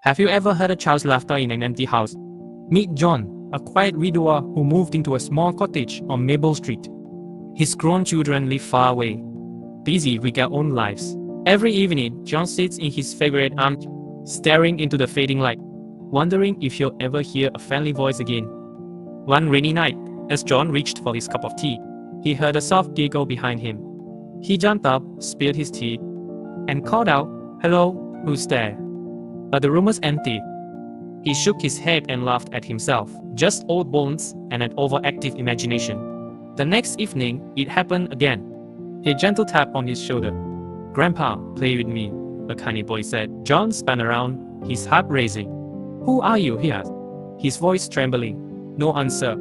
Have you ever heard a child's laughter in an empty house? Meet John, a quiet widower who moved into a small cottage on Maple Street. His grown children live far away, busy with their own lives. Every evening, John sits in his favorite armchair, staring into the fading light, wondering if he'll ever hear a friendly voice again. One rainy night, as John reached for his cup of tea, he heard a soft giggle behind him. He jumped up, spilled his tea, and called out, "Hello, who's there?" But the room was empty. He shook his head and laughed at himself, just old bones and an overactive imagination. The next evening, it happened again. A gentle tap on his shoulder. "Grandpa, play with me," a tiny boy said. John spun around, his heart racing. "Who are you?" he asked, his voice trembling. No answer.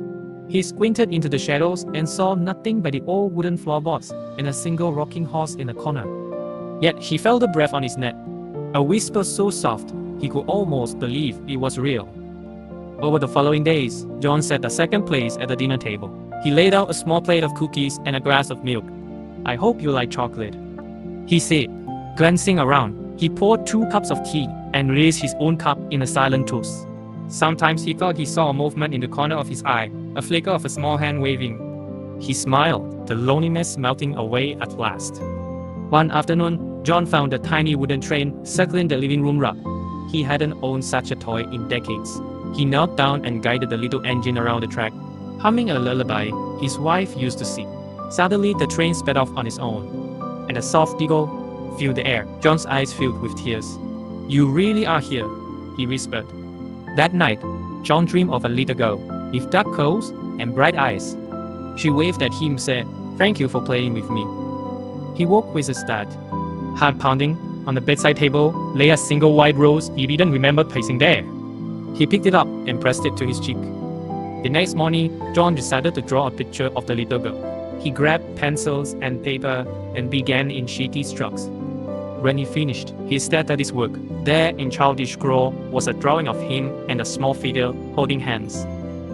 He squinted into the shadows and saw nothing but the old wooden floorboards and a single rocking horse in the corner. Yet he felt the breath on his neck, a whisper so soft he could almost believe it was real. Over the following days, John sat the second place at the dinner table. He laid out a small plate of cookies and a glass of milk. "I hope you like chocolate," he said. Glancing around, he poured 2 cups of tea and raised his own cup in a silent toast. Sometimes he thought he saw a movement in the corner of his eye, a flicker of a small hand waving. He smiled, the loneliness melting away at last. One afternoon, John found a tiny wooden train circling the living room rug. He hadn't owned such a toy in decades. He knelt down and guided the little engine around the track, humming a lullaby his wife used to sing. Suddenly, the train sped off on its own, and a soft giggle filled the air. John's eyes filled with tears. "You really are here," he whispered. That night, John dreamed of a little girl with dark curls and bright eyes. She waved at him and said, "Thank you for playing with me." He woke with a start. Heart pounding, on the bedside table lay a single white rose he didn't remember placing there. He picked it up and pressed it to his cheek. The next morning, John decided to draw a picture of the little girl. He grabbed pencils and paper and began in shaky strokes. When he finished, he stared at his work. There, in childish scrawl, was a drawing of him and a small figure holding hands.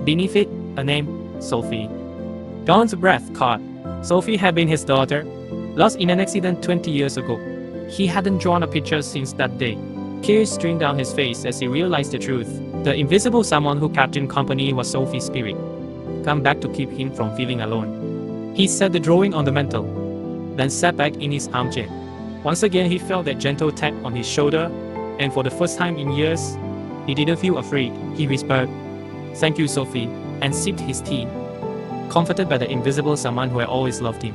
Beneath it, a name, Sophie. John's breath caught. Sophie had been his daughter, lost in an accident 20 years ago. He hadn't drawn a picture since that day. Tears streamed down his face as he realized the truth. The invisible someone who kept him company was Sophie's spirit, come back to keep him from feeling alone. He set the drawing on the mantel, then sat back in his armchair. Once again, he felt that gentle tap on his shoulder, and for the first time in years, he didn't feel afraid. He whispered, "Thank you, Sophie," and sipped his tea, comforted by the invisible someone who had always loved him.